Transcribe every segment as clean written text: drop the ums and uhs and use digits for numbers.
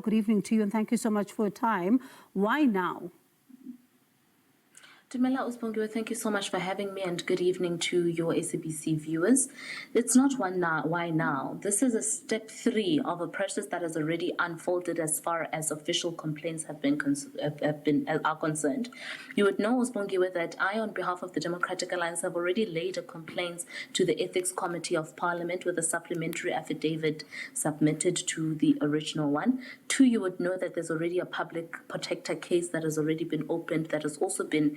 Good evening to you, and thank you so much for your time. Why now? Dumela Usbongiwe, thank you so much for having me, and good evening to your SABC viewers. It's not why now. This is a step 3 of a process that has already unfolded as far as official complaints are concerned. You would know, Usbongiwe, that I, on behalf of the Democratic Alliance, have already laid a complaint to the Ethics Committee of Parliament with a supplementary affidavit submitted to the original one. 2, you would know that there's already a public protector case that has already been opened, that has also been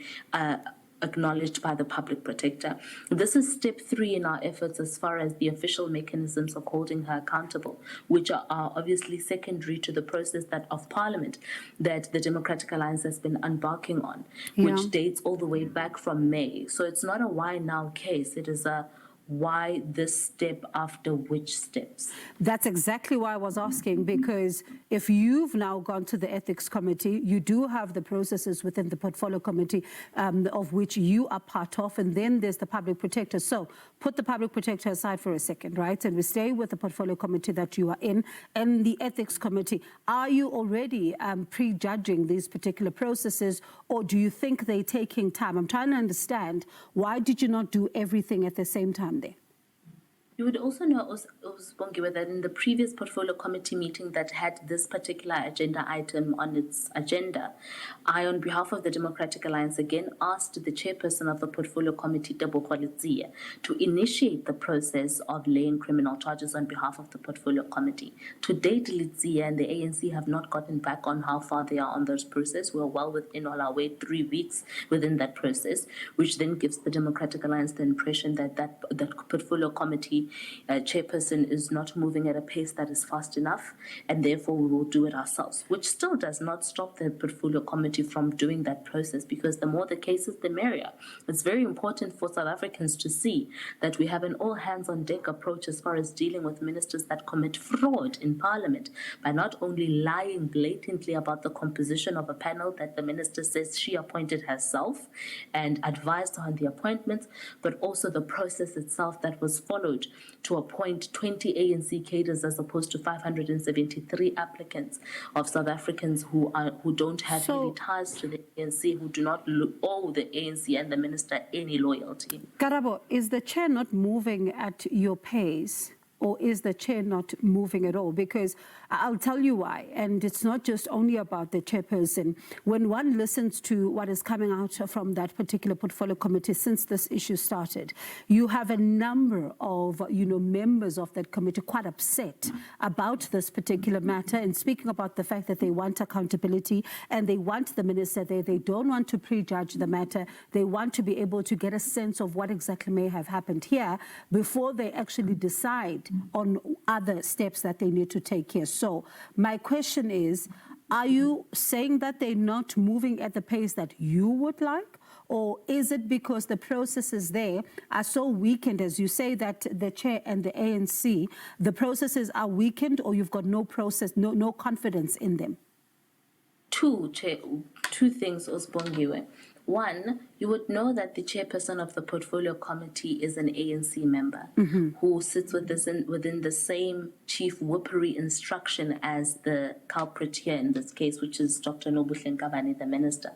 acknowledged by the public protector. This is step 3 in our efforts as far as the official mechanisms of holding her accountable, which are obviously secondary to the process that of Parliament that the Democratic Alliance has been embarking on, which dates all the way back from May. So it's not a why now case, it is a why this step after which steps? That's exactly why I was asking, because if you've now gone to the Ethics Committee, you do have the processes within the Portfolio Committee of which you are part of, and then there's the Public Protector. So put the Public Protector aside for a second, right? And we stay with the Portfolio Committee that you are in and the Ethics Committee. Are you already prejudging these particular processes, or do you think they're taking time? I'm trying to understand, why did you not do everything at the same time there? You would also know, Usbongiwe, that in the previous Portfolio Committee meeting that had this particular agenda item on its agenda, I, on behalf of the Democratic Alliance, again asked the chairperson of the Portfolio Committee, Karabo, to initiate the process of laying criminal charges on behalf of the Portfolio Committee. To date, Lizia and the ANC have not gotten back on how far they are on this process. We're well within all our way, 3 weeks within that process, which then gives the Democratic Alliance the impression that that Portfolio Committee chairperson is not moving at a pace that is fast enough, and therefore we will do it ourselves, which still does not stop the Portfolio Committee from doing that process, because the more the cases, the merrier. It's very important for South Africans to see that we have an all-hands-on-deck approach as far as dealing with ministers that commit fraud in Parliament by not only lying blatantly about the composition of a panel that the minister says she appointed herself and advised her on the appointments, but also the process itself that was followed to appoint 20 ANC cadres as opposed to 573 applicants of South Africans who don't have any ties to the ANC, who do not owe the ANC and the minister any loyalty. Karabo, is the chair not moving at your pace? Or is the chair not moving at all? Because I'll tell you why. And it's not just only about the chairperson. When one listens to what is coming out from that particular Portfolio Committee since this issue started, you have a number of, members of that committee quite upset about this particular matter, and speaking about the fact that they want accountability and they want the minister there. They don't want to prejudge the matter. They want to be able to get a sense of what exactly may have happened here before they actually decide on other steps that they need to take here. So my question is, are you saying that they're not moving at the pace that you would like? Or is it because the processes there are so weakened, as you say that the chair and the ANC, the processes are weakened, or you've got no process, no confidence in them? Two things, Usbongiwe. One, you would know that the chairperson of the Portfolio Committee is an ANC member who sits within the same chief whippery instruction as the culprit here in this case, which is Dr. Nobuhle Nkabane, the minister.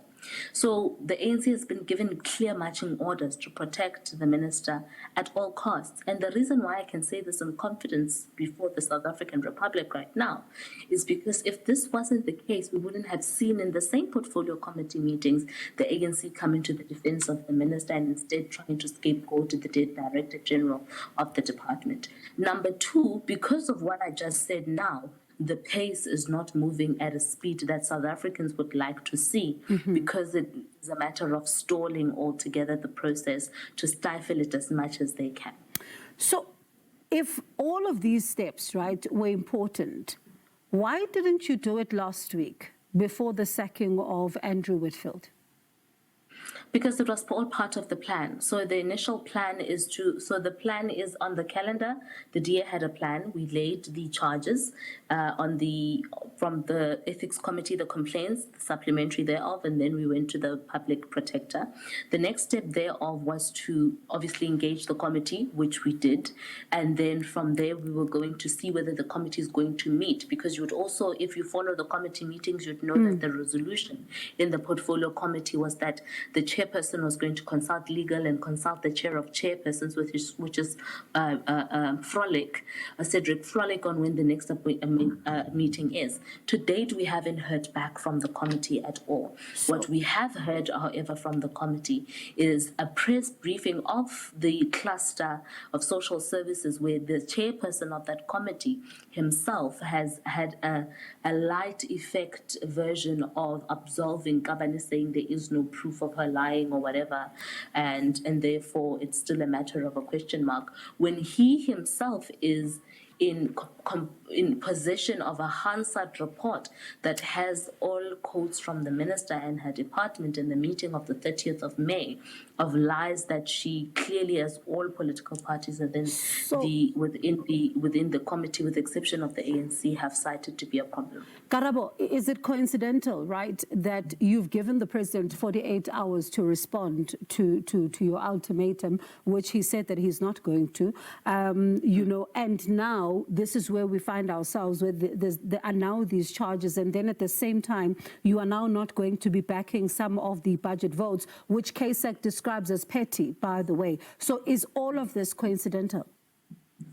So the ANC has been given clear marching orders to protect the minister at all costs. And the reason why I can say this in confidence before the South African Republic right now is because if this wasn't the case, we wouldn't have seen in the same Portfolio Committee meetings the ANC coming to the defense of the minister and instead trying to scapegoat the Director General of the department. Number two, because of what I just said now, the pace is not moving at a speed that South Africans would like to see, because it is a matter of stalling altogether the process to stifle it as much as they can. So if all of these steps, right, were important, why didn't you do it last week before the sacking of Andrew Whitfield? Because it was all part of the plan. So the initial plan is the plan is on the calendar. The DA had a plan. We laid the charges from the ethics committee, the complaints, the supplementary thereof, and then we went to the public protector. The next step thereof was to obviously engage the committee, which we did. And then from there, we were going to see whether the committee is going to meet, because you would also, if you follow the committee meetings, you'd know that the resolution in the portfolio committee was that the chairperson was going to consult legal and consult the chair of chairpersons, which is Frolic, Cedric Frolic, on when the next meeting is. To date, we haven't heard back from the committee at all. What we have heard, however, from the committee is a press briefing of the cluster of social services, where the chairperson of that committee himself has had a light effect version of absolving Nkabane, saying there is no proof of her lying or whatever, and therefore it's still a matter of a question mark, when he himself is in possession of a Hansard report that has all quotes from the minister and her department in the meeting of the 30th of May of lies that she clearly, as all political parties within the committee, with the exception of the ANC, have cited to be a problem. Karabo, is it coincidental, right, that you've given the president 48 hours to respond to your ultimatum, which he said that he's not going to, and now this is where we find ourselves, where there are now these charges, and then at the same time, you are now not going to be backing some of the budget votes, which KSEC describes as petty, by the way. So is all of this coincidental?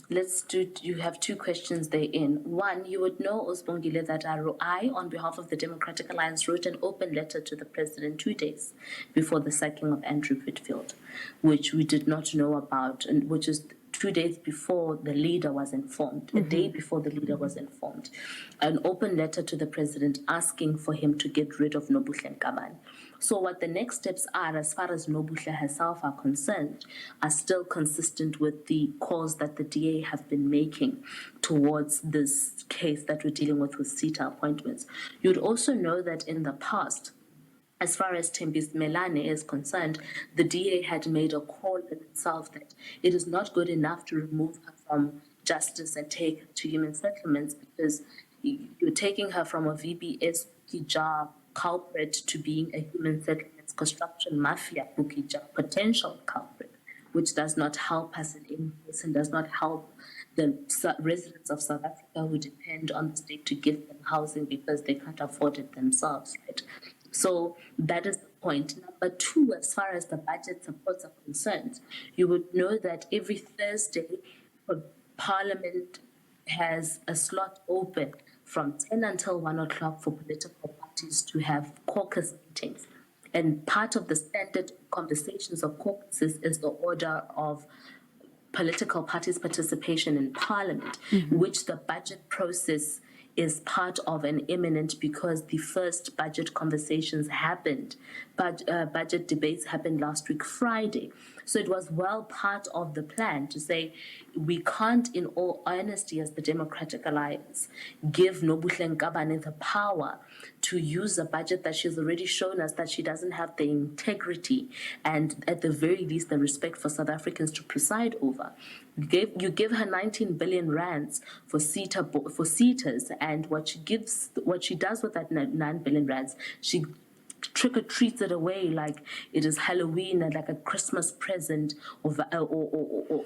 You have two questions therein. One, you would know, Osbongile, that I, on behalf of the Democratic Alliance, wrote an open letter to the president 2 days before the sacking of Andrew Whitfield, which we did not know about, and which is 2 days before the leader was informed, a day before the leader was informed, an open letter to the president asking for him to get rid of Nobuhle Nkabane. So what the next steps are, as far as Nobuhle herself are concerned, are still consistent with the calls that the DA have been making towards this case that we're dealing with SETA appointments. You'd also know that in the past, as far as Tembis Melane is concerned, the DA had made a call in itself that it is not good enough to remove her from justice and take her to human settlements, because you're taking her from a VBS Kija culprit to being a human settlements construction mafia Bukija potential culprit, which does not help us in any case and does not help the residents of South Africa who depend on the state to give them housing because they can't afford it themselves, right? So that is the point. Number two, as far as the budget supports are concerned, you would know that every Thursday, Parliament has a slot open from 10 until 1 o'clock for political parties to have caucus meetings. And part of the standard conversations of caucuses is the order of political parties' participation in Parliament, which the budget process is part of and imminent, because the first budget conversations happened, budget debates happened last week, Friday. So it was well part of the plan to say, we can't, in all honesty, as the Democratic Alliance, give Nobuhle Nkabane the power to use a budget that she's already shown us that she doesn't have the integrity and, at the very least, the respect for South Africans to preside over. You give her 19 billion rands for SETAs, and what she does with that 9 billion rands, she trick-or-treats it away like it is Halloween and like a Christmas present or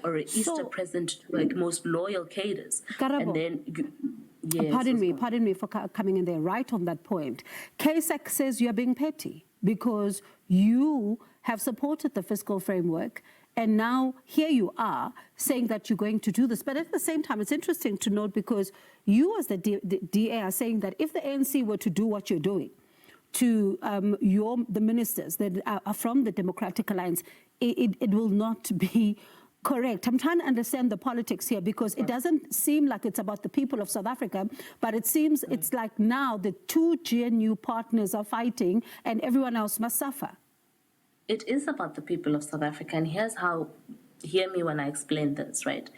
an Easter present to like most loyal cadres. Karabo, and then yes, pardon me for coming in there right on that point. KSEC says you're being petty because you have supported the fiscal framework, and now here you are saying that you're going to do this. But at the same time, it's interesting to note, because you as the DA are saying that if the ANC were to do what you're doing to the ministers that are from the Democratic Alliance, it will not be correct. I'm trying to understand the politics here, because it doesn't seem like it's about the people of South Africa, but it seems it's like now the two GNU partners are fighting and everyone else must suffer. It is about the people of South Africa, and hear me when I explain this, right?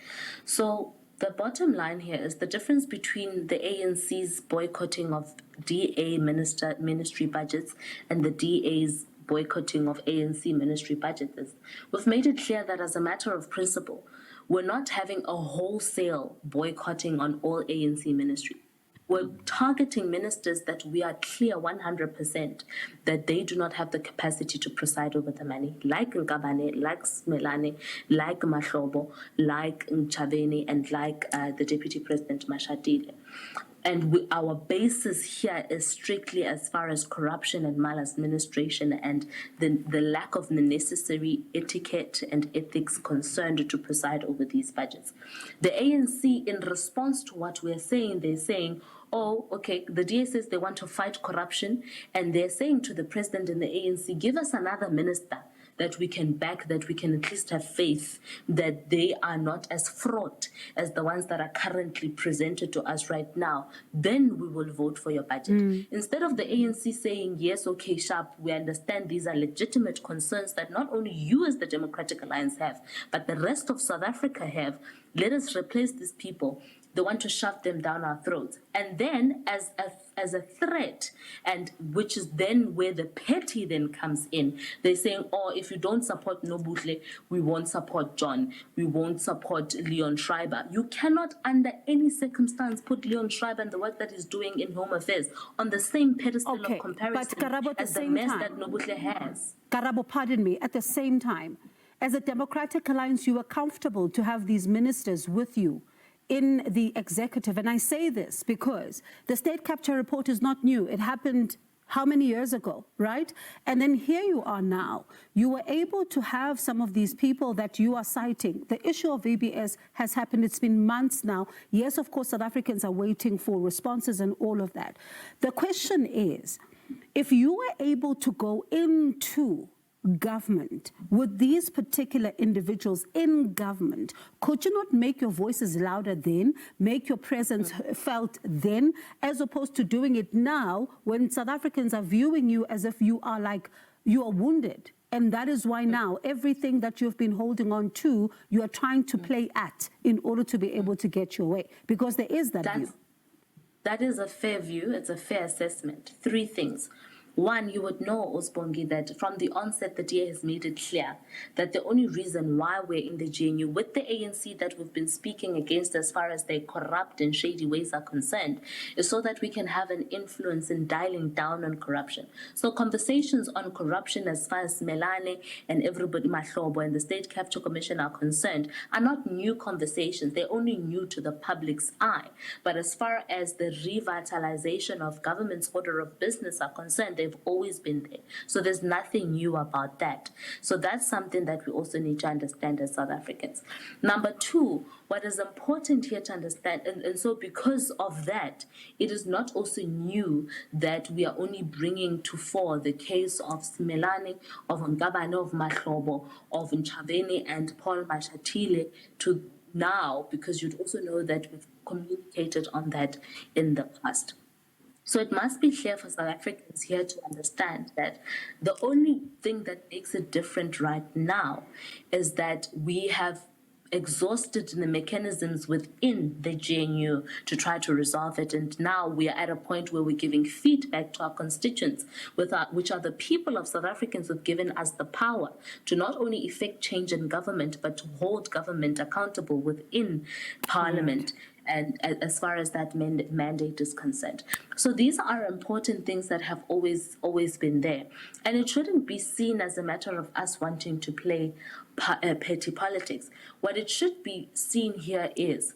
So the bottom line here is the difference between the ANC's boycotting of DA ministry budgets and the DA's boycotting of ANC ministry budgets, we've made it clear that as a matter of principle, we're not having a wholesale boycotting on all ANC ministry. We're targeting ministers that we are clear 100% that they do not have the capacity to preside over the money, like Nkabane, like Smelane, like Mahlobo, like Nkabane, and like the Deputy President Mashatile. And our basis here is strictly as far as corruption and maladministration and the lack of the necessary etiquette and ethics concerned to preside over these budgets. The ANC, in response to what we're saying, they're saying, oh, okay, the DA says they want to fight corruption, and they're saying to the president and the ANC, give us another minister that we can back, that we can at least have faith that they are not as fraught as the ones that are currently presented to us right now, then we will vote for your budget. Instead of the ANC saying, yes, okay, sharp, we understand these are legitimate concerns that not only you as the Democratic Alliance have, but the rest of South Africa have, let us replace these people. They want to shove them down our throats. And then as a threat, and which is then where the petty then comes in. They're saying, oh, if you don't support Nobuhle, we won't support John. We won't support Leon Schreiber. You cannot under any circumstance put Leon Schreiber and the work that he's doing in Home Affairs on the same pedestal of comparison as the mess that Nobuhle has. Karabo, pardon me, at the same time, as a Democratic Alliance, you were comfortable to have these ministers with you in the executive. And I say this because the state capture report is not new. It happened how many years ago, right? And then here you are now. You were able to have some of these people that you are citing. The issue of VBS has happened. It's been months now. Yes, of course, South Africans are waiting for responses and all of that. The question is, if you were able to go into government with these particular individuals in government, could you not make your voices louder then, make your presence felt then, as opposed to doing it now when South Africans are viewing you as if you are wounded? And that is why now everything that you've been holding on to, you are trying to play at in order to be able to get your way, because there is that view. That is a fair view. It's a fair assessment. Three things. One, you would know, Osbongi, that from the onset, the DA has made it clear that the only reason why we're in the GNU with the ANC that we've been speaking against as far as their corrupt and shady ways are concerned is so that we can have an influence in dialing down on corruption. So conversations on corruption as far as Melane and everybody, Mahlobo and the State Capture Commission are concerned are not new conversations. They're only new to the public's eye. But as far as the revitalization of government's order of business are concerned, they've always been there. So there's nothing new about that. So that's something that we also need to understand as South Africans. Number two, what is important here to understand, and so because of that, it is not also new that we are only bringing to fore the case of Smelane, of Nkabane, of Mahlobo, of Nkabane and Paul Mashatile to now, because you'd also know that we've communicated on that in the past. So it must be clear for South Africans here to understand that the only thing that makes it different right now is that we have exhausted the mechanisms within the GNU to try to resolve it. And now we are at a point where we're giving feedback to our constituents, which are the people of South Africans who've given us the power to not only effect change in government, but to hold government accountable within Parliament. And as far as that mandate is concerned. So these are important things that have always been there. And it shouldn't be seen as a matter of us wanting to play petty politics. What it should be seen here is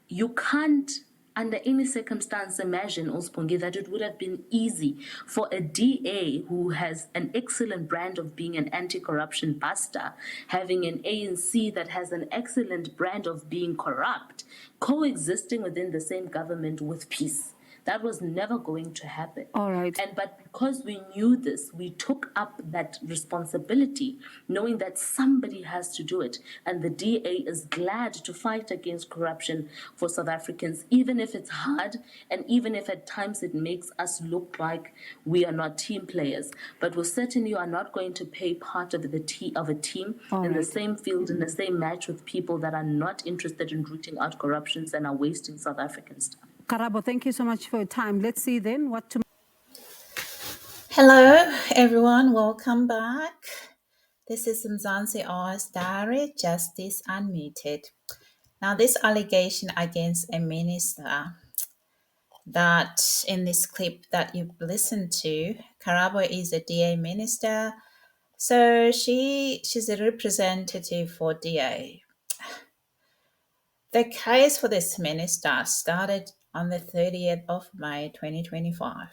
you can't, under any circumstance, imagine, Ospongi, that it would have been easy for a DA who has an excellent brand of being an anti-corruption buster, having an ANC that has an excellent brand of being corrupt, coexisting within the same government with peace. That was never going to happen. All right. But because we knew this, we took up that responsibility, knowing that somebody has to do it. And the DA is glad to fight against corruption for South Africans, even if it's hard, and even if at times it makes us look like we are not team players. But we certainly are not going to pay part of a team in the same field, in the same match with people that are not interested in rooting out corruptions and are wasting South Africans' time. Karabo, thank you so much for your time. Let's see then what tomorrow. Hello, everyone. Welcome back. This is Mzansi R's Diary, Justice Unmuted. Now, this allegation against a minister that in this clip that you've listened to, Karabo is a DA minister. So she's a representative for DA. The case for this minister started on the 30th of May 2025.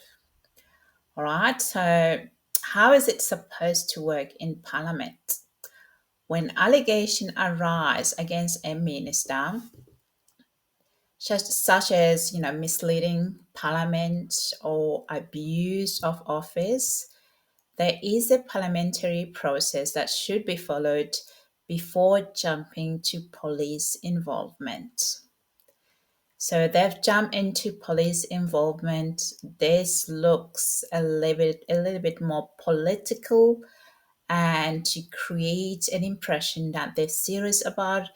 All right, so how is it supposed to work in Parliament? When allegations arise against a minister, such as misleading Parliament or abuse of office, there is a parliamentary process that should be followed before jumping to police involvement. So they've jumped into police involvement. This looks a little bit more political, and to create an impression that they're serious about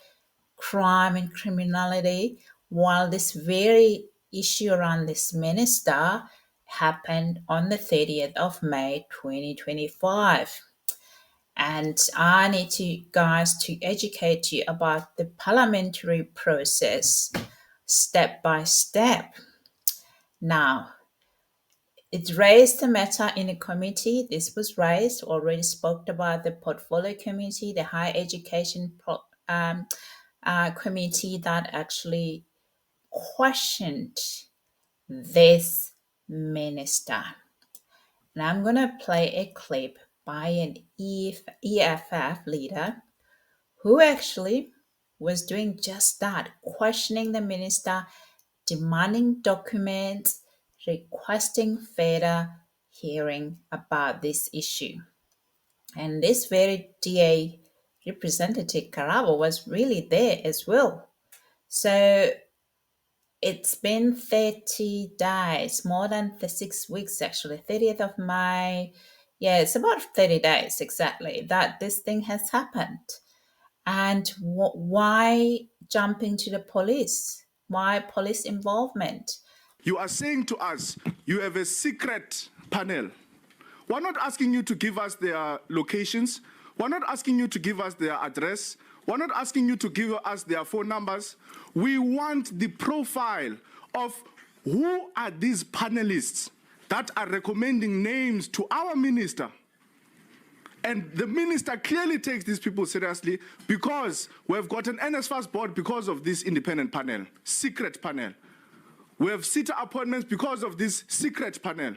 crime and criminality, while this very issue around this minister happened on the 30th of May 2025. And I need to guys to educate you about the parliamentary process step by step. Now, it raised the matter in a committee. This was raised, already spoke about the portfolio committee, the higher education committee that actually questioned this minister. And I'm going to play a clip by an EFF leader who actually was doing just that, questioning the minister, demanding documents, requesting further hearing about this issue. And this very DA representative, Karabo, was really there as well. So it's been 30 days, more than the 6 weeks actually, 30th of May. Yeah, it's about 30 days exactly that this thing has happened. And why jumping to the police? Why police involvement? You are saying to us, you have a secret panel. We're not asking you to give us their locations. We're not asking you to give us their address. We're not asking you to give us their phone numbers. We want the profile of who are these panelists that are recommending names to our minister. And the minister clearly takes these people seriously because we've got an NSFAS board because of this independent panel, secret panel. We have sitter appointments because of this secret panel.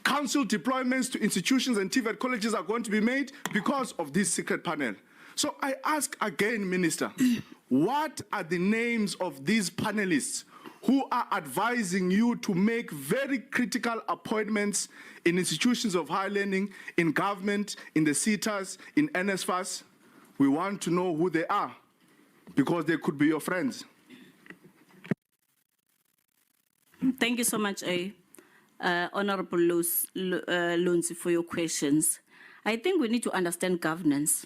Council deployments to institutions and TVET colleges are going to be made because of this secret panel. So I ask again, Minister, what are the names of these panelists who are advising you to make very critical appointments in institutions of higher learning, in government, in the SETAs, in NSFAS? We want to know who they are because they could be your friends. Thank you so much, Honorable Lunzi, for your questions. I think we need to understand governance.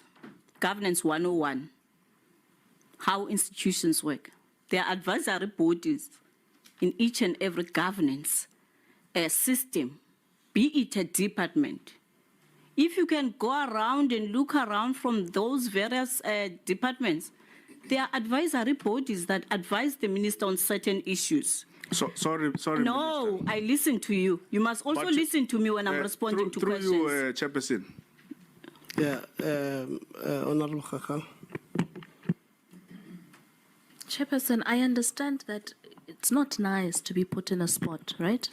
Governance 101, how institutions work. There are advisory bodies in each and every governance system, be it a department. If you can go around and look around from those various departments, there are advisory bodies that advise the minister on certain issues. Sorry. No, Minister. I listen to you. You must also listen to me when I'm responding to questions. Through you, Chairperson. Yeah, Honorable Khakhau. Chairperson, I understand that it's not nice to be put in a spot, right?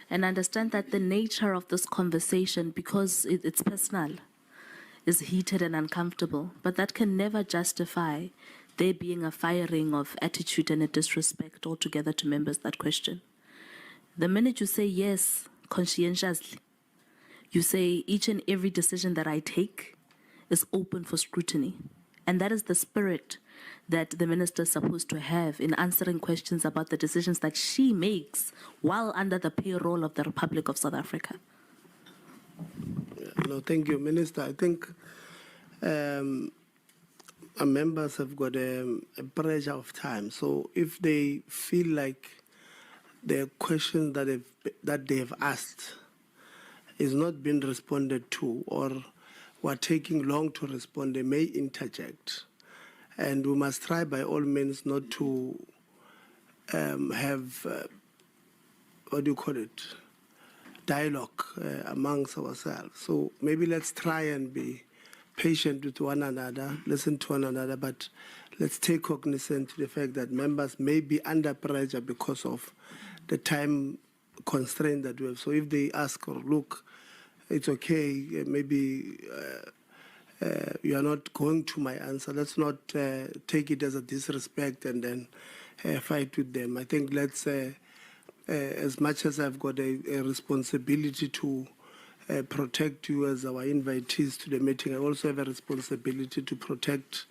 And I understand that the nature of this conversation, because it's personal, is heated and uncomfortable. But that can never justify there being a firing of attitude and a disrespect altogether to members that question. The minute you say yes, conscientiously, you say each and every decision that I take is open for scrutiny. And that is the spirit that the minister is supposed to have in answering questions about the decisions that she makes while under the payroll of the Republic of South Africa. No, thank you, Minister. I think our members have got a pressure of time. So if they feel like the questions that they have asked is not being responded to or were taking long to respond, they may interject. And we must try by all means not to have, what do you call it, dialogue amongst ourselves. So maybe let's try and be patient with one another, listen to one another, but let's take cognizance to the fact that members may be under pressure because of the time constraint that we have. So if they ask or look, it's okay, maybe you are not going to my answer, let's not take it as a disrespect and then fight with them. I think let's, as much as I've got a responsibility to protect you as our invitees to the meeting, I also have a responsibility to protect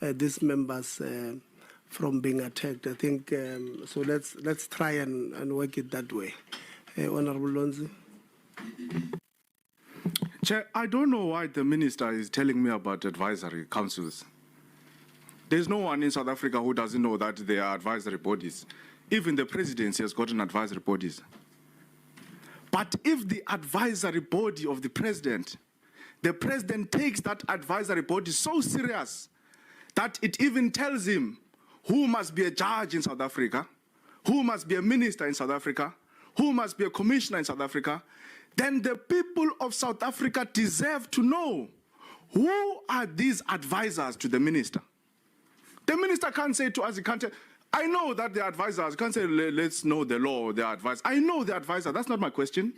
these members from being attacked. I think, so let's try and work it that way. Honorable Lonzi. Chair, I don't know why the minister is telling me about advisory councils. There's no one in South Africa who doesn't know that there are advisory bodies. Even the presidency has gotten advisory bodies. But if the advisory body of the president takes that advisory body so serious that it even tells him who must be a judge in South Africa, who must be a minister in South Africa, who must be a commissioner in South Africa, then the people of South Africa deserve to know who are these advisors to the minister. The minister can't say to us, he can't tell, I know that the advisors, you can't say, let's know the law, the advice. I know the advisor, that's not my question.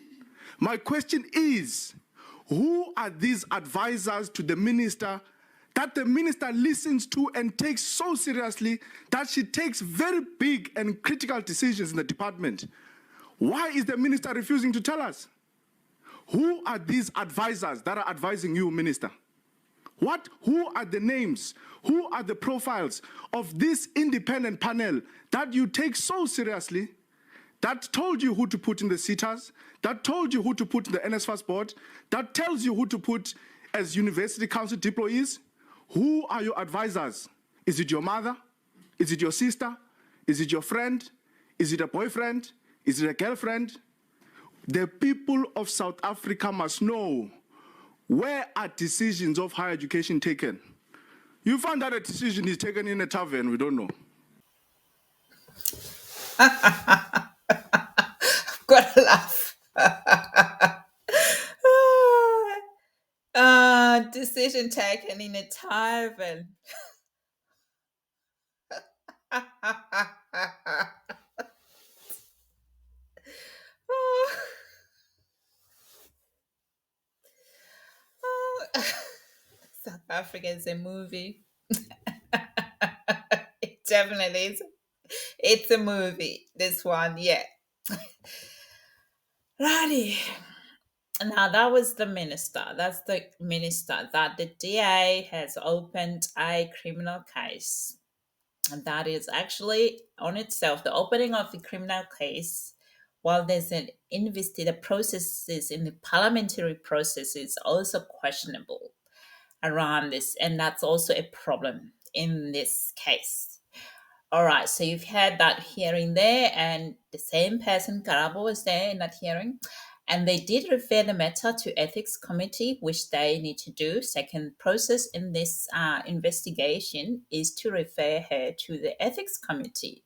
My question is, who are these advisors to the minister that the minister listens to and takes so seriously that she takes very big and critical decisions in the department? Why is the minister refusing to tell us? Who are these advisors that are advising you, minister? Who are the names? Who are the profiles of this independent panel that you take so seriously, that told you who to put in the sitters, that told you who to put in the NSFAS board, that tells you who to put as university council employees? Who are your advisors? Is it your mother? Is it your sister? Is it your friend? Is it a boyfriend? Is it a girlfriend? The people of South Africa must know, where are decisions of higher education taken? You find that a decision is taken in a tavern, we don't know. Got to laugh. Decision taken in a tavern. South Africa is a movie. It definitely is. It's a movie, this one, yeah. Righty. Now, that was the minister. That's the minister that the DA has opened a criminal case. And that is actually on itself, the opening of the criminal case, while there's an the processes in the parliamentary process is also questionable around this. And that's also a problem in this case. All right, so you've had that hearing there, and the same person, Karabo, was there in that hearing. And they did refer the matter to ethics committee, which they need to do. Second process in this investigation is to refer her to the ethics committee,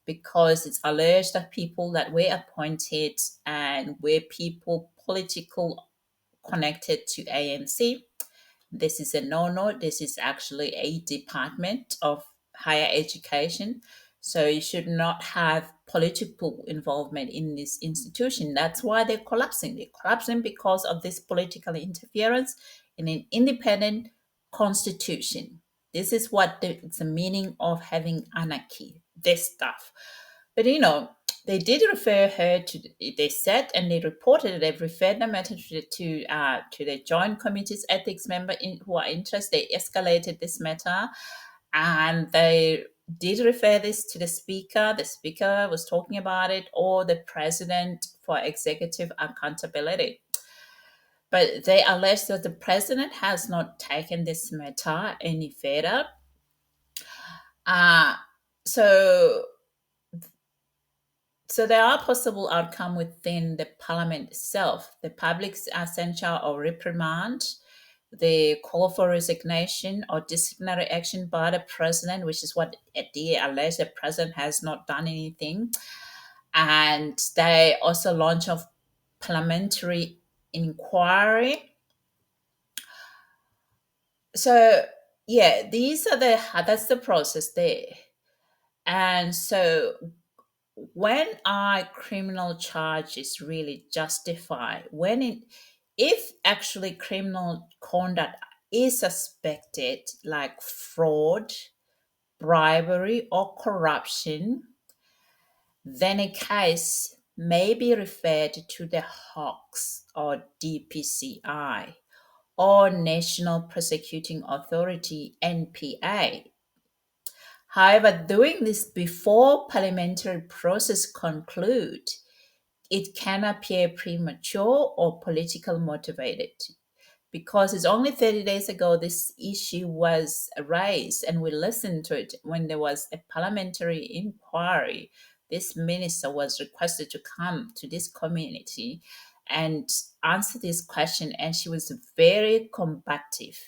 because it's alleged that people that were appointed and were people political connected to ANC. This is a no-no. This is actually a department of higher education. So you should not have political involvement in this institution. That's why they're collapsing. They're collapsing because of this political interference in an independent constitution. This is what it's the meaning of having anarchy, this stuff. But they did refer her to, they said, and they reported, they've referred the matter to the joint committee's ethics member who are interested. They escalated this matter, and they did refer this to the speaker. The speaker was talking about it, or the president for executive accountability. But they allege that the president has not taken this matter any further. So So there are possible outcomes within the parliament itself. The public's censure or reprimand, the call for resignation or disciplinary action by the president, which is what they allege the president has not done anything. And they also launch of parliamentary inquiry. So yeah, that's the process there. And so when our criminal charge is really justified, if actually criminal conduct is suspected, like fraud, bribery, or corruption, then a case may be referred to the Hawks or DPCI or National Prosecuting Authority NPA. However, doing this before parliamentary process conclude, it can appear premature or political motivated because it's only 30 days ago this issue was raised and we listened to it when there was a parliamentary inquiry. This minister was requested to come to this community and answer this question, and she was very combative,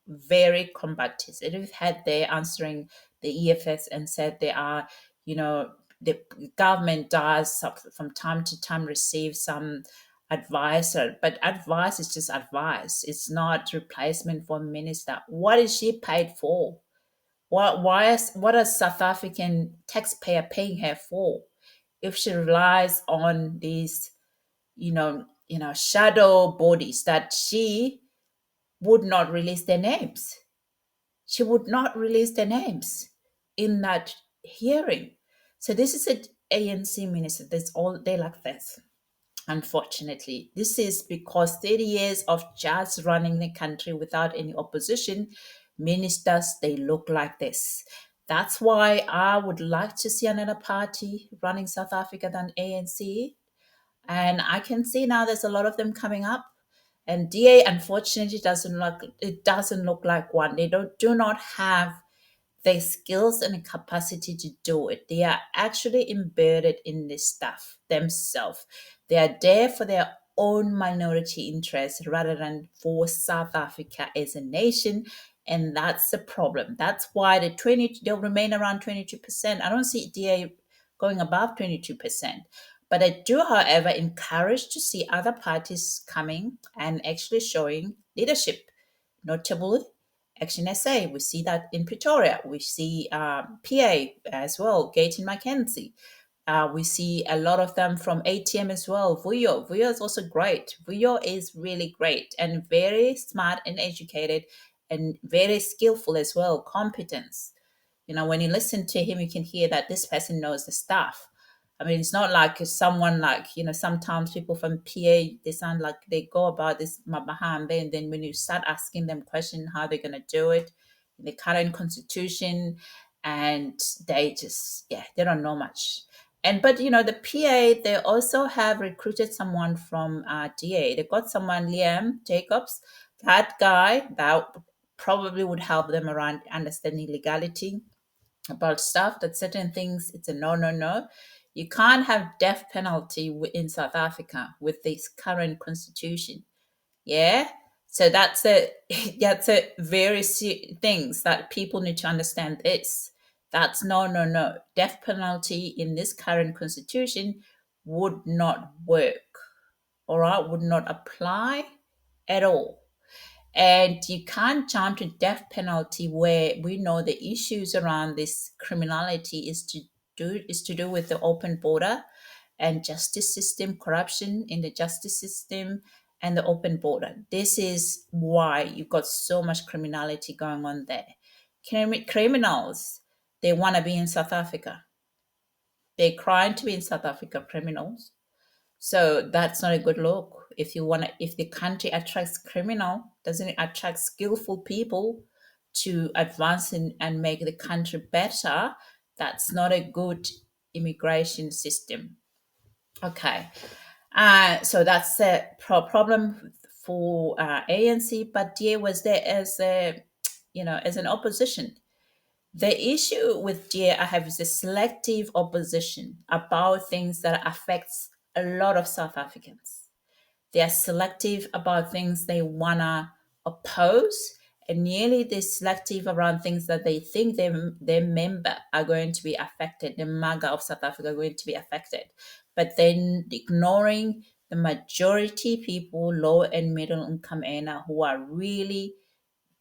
very combative. It had there answering the EFS and said there are, the government does from time to time receive some advice, but advice is just advice. It's not replacement for a minister. What is she paid for? What is South African taxpayer paying her for if she relies on these, shadow bodies that she would not release their names? She would not release their names in that hearing. So this is an ANC minister. That's all they like this. Unfortunately, this is because 30 years of just running the country without any opposition, ministers, they look like this. That's why I would like to see another party running South Africa than ANC. And I can see now there's a lot of them coming up. And DA unfortunately doesn't look like one. They do not have the skills and the capacity to do it. They are actually embedded in this stuff themselves. They are there for their own minority interests rather than for South Africa as a nation. And that's the problem. That's why they'll remain around 22%. I don't see DA going above 22%. But I do, however, encourage to see other parties coming and actually showing leadership. Notably, Action SA, we see that in Pretoria. We see PA as well, Gayton Mackenzie. We see a lot of them from ATM as well. Vuyo is also great. Vuyo is really great and very smart and educated and very skillful as well, competence. When you listen to him, you can hear that this person knows the stuff. I mean, it's not like someone like, sometimes people from PA, they sound like they go about this mahambe, and then when you start asking them questions how they're going to do it, in the current constitution, and they just, they don't know much. But the PA, they also have recruited someone from DA. They got someone, Liam Jacobs, that guy, that probably would help them around understanding legality about stuff, that certain things, it's a no. You can't have death penalty in South Africa with this current constitution. Yeah. So that's a very things that people need to understand. That's no. Death penalty in this current constitution would not work. All right, would not apply at all. And you can't jump to death penalty where we know the issues around this criminality is to do with the open border and justice system, corruption in the justice system and the open border. This is why you've got so much criminality going on there. Criminals, they want to be in South Africa. They're crying to be in South Africa, criminals. So that's not a good look. If the country attracts criminal, doesn't it attract skillful people to advance and make the country better? That's not a good immigration system. Okay. So that's a problem for ANC, but DA was there as an opposition. The issue with DA I have is a selective opposition about things that affects a lot of South Africans. They are selective about things they wanna oppose, and nearly they're selective around things that they think their member are going to be affected, the MAGA of South Africa are going to be affected. But then ignoring the majority people, low and middle income earner, who are really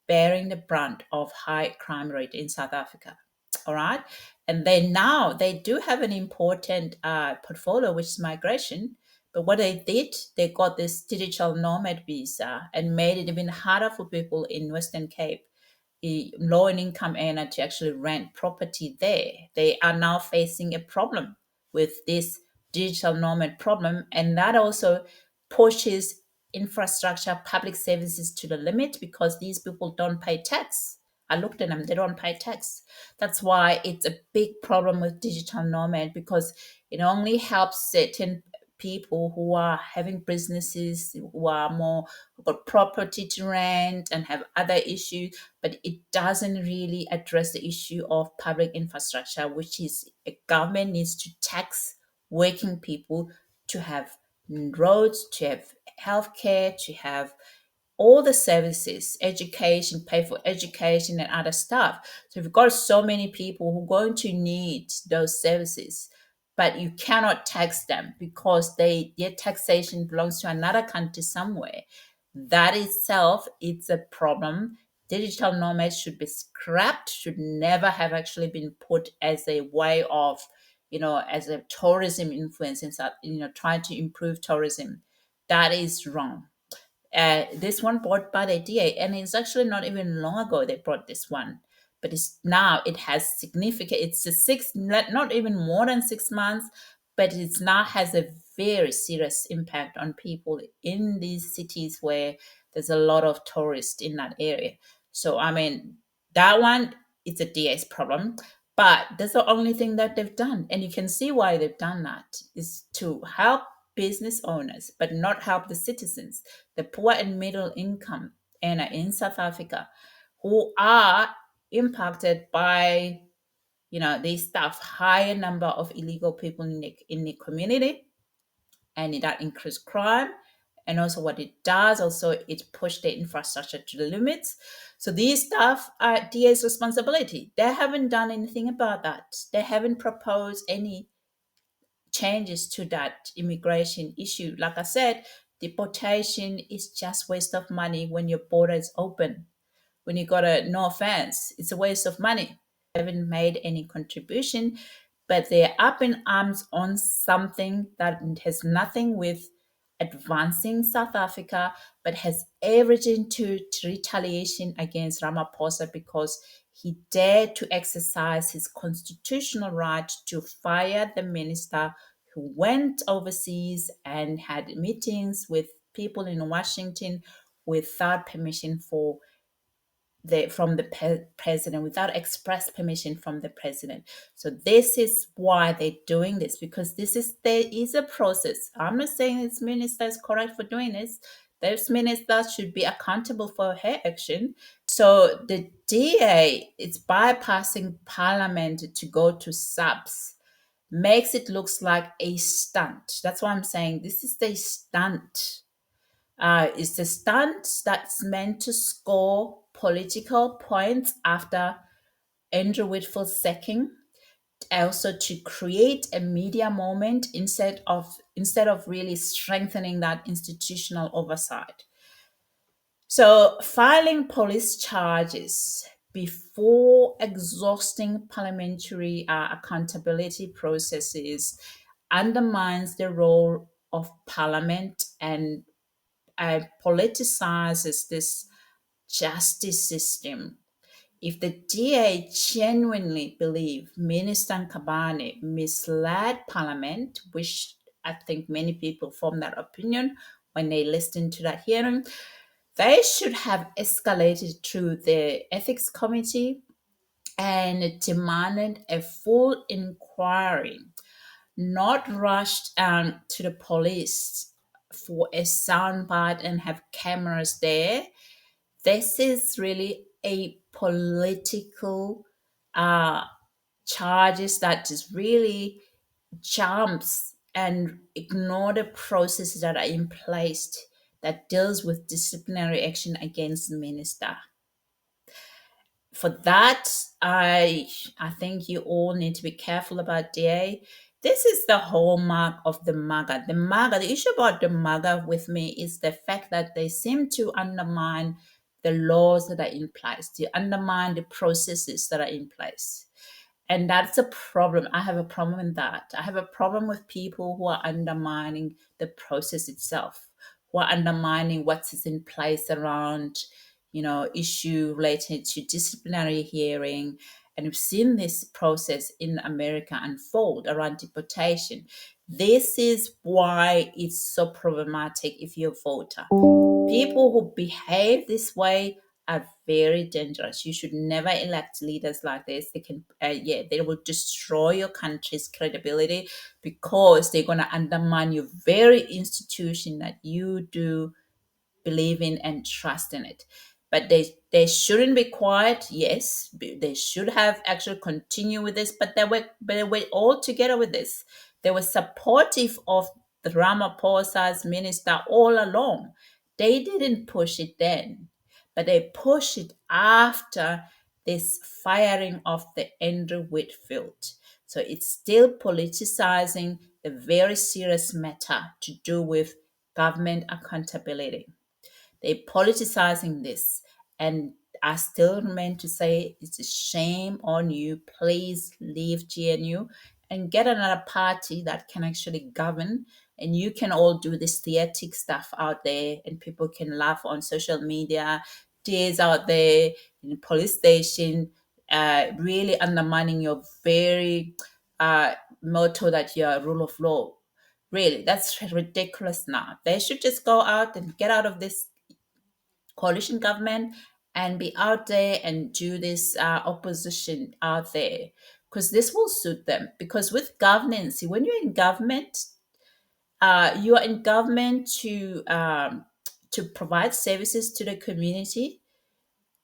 bearing the brunt of high crime rate in South Africa. All right. And then now they do have an important portfolio, which is migration. But what they did, they got this digital nomad visa and made it even harder for people in Western Cape, low and income earner, to actually rent property there. They are now facing a problem with this digital nomad problem. And that also pushes infrastructure, public services to the limit because these people don't pay tax. I looked at them, they don't pay tax. That's why it's a big problem with digital nomad, because it only helps certain people who are having businesses, who are more, who got property to rent and have other issues, but it doesn't really address the issue of public infrastructure, which is a government needs to tax working people to have roads, to have healthcare, to have all the services, education, pay for education and other stuff. So you've got so many people who are going to need those services, but you cannot tax them because their taxation belongs to another country somewhere. That itself, it's a problem. Digital nomads should be scrapped, should never have actually been put as a way of, as a tourism influence in South, trying to improve tourism. That is wrong. This one brought by the DA, and it's actually not even long ago they brought this one, but it's now it has significant. It's not even more than 6 months, but it's now has a very serious impact on people in these cities where there's a lot of tourists in that area. So I mean, that one, it's a DA's problem. But that's the only thing that they've done. And you can see why they've done that is to help business owners, but not help the citizens, the poor and middle income earner in South Africa, who are impacted by, this stuff, higher number of illegal people in the community, and that increase crime. And also what it does, also it pushed the infrastructure to the limits. So these stuff are DA's responsibility. They haven't done anything about that. They haven't proposed any changes to that immigration issue. Like I said, deportation is just waste of money when your border is open. When you got no offense, it's a waste of money. They haven't made any contribution, but they're up in arms on something that has nothing with advancing South Africa, but has everything to retaliation against Ramaphosa because he dared to exercise his constitutional right to fire the minister who went overseas and had meetings with people in Washington without permission from the president, without express permission from the president. So this is why they're doing this, because there is a process. I'm not saying this minister is correct for doing this. This minister should be accountable for her action. So the DA is bypassing Parliament to go to SABC, makes it looks like a stunt. That's why I'm saying this is a stunt. It's a stunt that's meant to score political points after Andrew Whitfield's sacking, also to create a media moment instead of really strengthening that institutional oversight. So filing police charges before exhausting parliamentary accountability processes undermines the role of parliament and politicizes this justice system. If the DA genuinely believe Minister Nkabane misled Parliament, which I think many people form that opinion when they listened to that hearing, they should have escalated through the Ethics Committee and demanded a full inquiry, not rushed to the police for a soundbite and have cameras there. This is really a political charges that just really jumps and ignore the processes that are in place that deals with disciplinary action against the minister. For that, I think you all need to be careful about DA. This is the hallmark of the MAGA. The issue about the MAGA with me is the fact that they seem to undermine the laws that are in place, to undermine the processes that are in place. And that's a problem. I have a problem with that. I have a problem with people who are undermining the process itself, who are undermining what's in place around, issue related to disciplinary hearing. And we've seen this process in America unfold around deportation. This is why it's so problematic if you're a voter. People who behave this way are very dangerous. You should never elect leaders like this. They can, they will destroy your country's credibility because they're going to undermine your very institution that you do believe in and trust in it. But they shouldn't be quiet. Yes, they should have actually continued with this. But they were all together with this. They were supportive of the Ramaphosa's minister all along. They didn't push it then, but they pushed it after this firing of the Andrew Whitfield. So it's still politicizing a very serious matter to do with government accountability. They're politicizing this. And I still remain to say it's a shame on you. Please leave GNU and get another party that can actually govern. And you can all do this theatric stuff out there, and people can laugh on social media, tears out there in the police station, really undermining your very motto that you're a rule of law. Really, that's ridiculous now. They should just go out and get out of this coalition government and be out there and do this opposition out there, because this will suit them. Because with governance, when you're in government, you are in government to provide services to the community.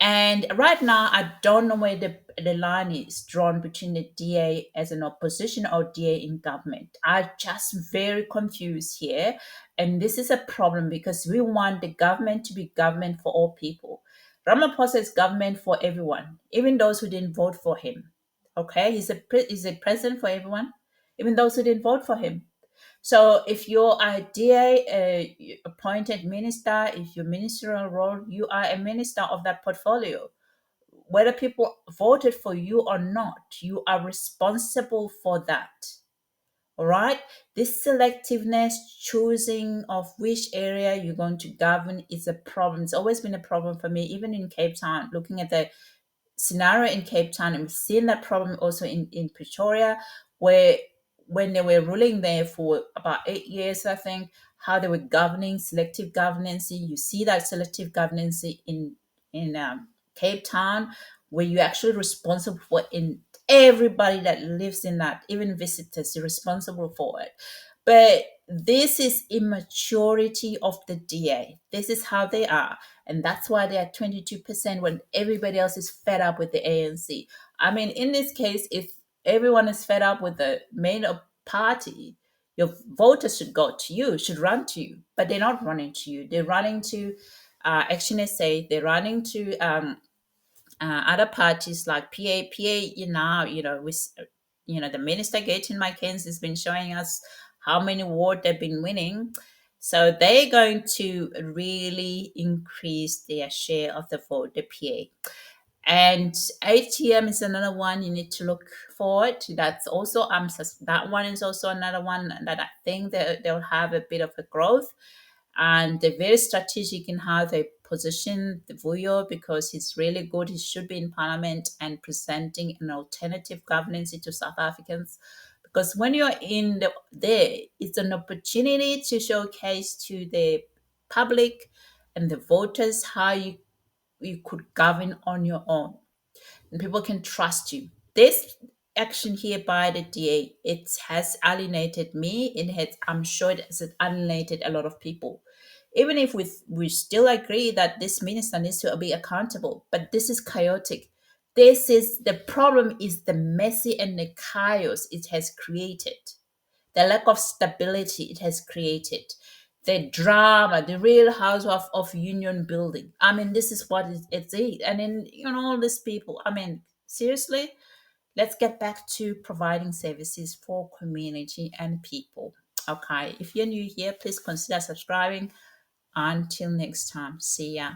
And right now, I don't know where the line is drawn between the DA as an opposition or DA in government. I'm just very confused here. And this is a problem because we want the government to be government for all people. Ramaphosa is government for everyone, even those who didn't vote for him. Okay, he's a president for everyone, even those who didn't vote for him. So if you're a DA appointed minister, if your ministerial role, you are a minister of that portfolio. Whether people voted for you or not, you are responsible for that. All right? This selectiveness, choosing of which area you're going to govern is a problem. It's always been a problem for me, even in Cape Town, looking at the scenario in Cape Town, and we've seen that problem also in Pretoria, where when they were ruling there for about 8 years, I think, how they were governing selective governance. You see that selective governance in Cape Town, where you're actually responsible for everybody that lives in that, even visitors, you're responsible for it. But this is immaturity of the DA. This is how they are. And that's why they are 22% when everybody else is fed up with the ANC. I mean, in this case, if everyone is fed up with the main party, your voters should go to you, should run to you. But they're not running to you. They're running to Action SA. They're running to other parties like PA, with the Minister Gaten Mackenzie has been showing us how many wards they've been winning. So they're going to really increase their share of the vote, the PA. And ATM is another one you need to look forward to. That's also that one is also another one that I think they'll have a bit of a growth. And they're very strategic in how they position the Vuyo, because he's really good. He should be in Parliament and presenting an alternative governance to South Africans. Because when you're there, it's an opportunity to showcase to the public and the voters how you could govern on your own, and people can trust you. This action here by the DA, it has alienated me. I'm sure it has alienated a lot of people. Even if we still agree that this minister needs to be accountable, but this is chaotic. This is the problem, is the messy and the chaos it has created, the lack of stability it has created, the drama, the real house of union building. I mean, this is what it's it. And then, all these people, I mean, seriously, let's get back to providing services for community and people. Okay, if you're new here, please consider subscribing. Until next time, see ya.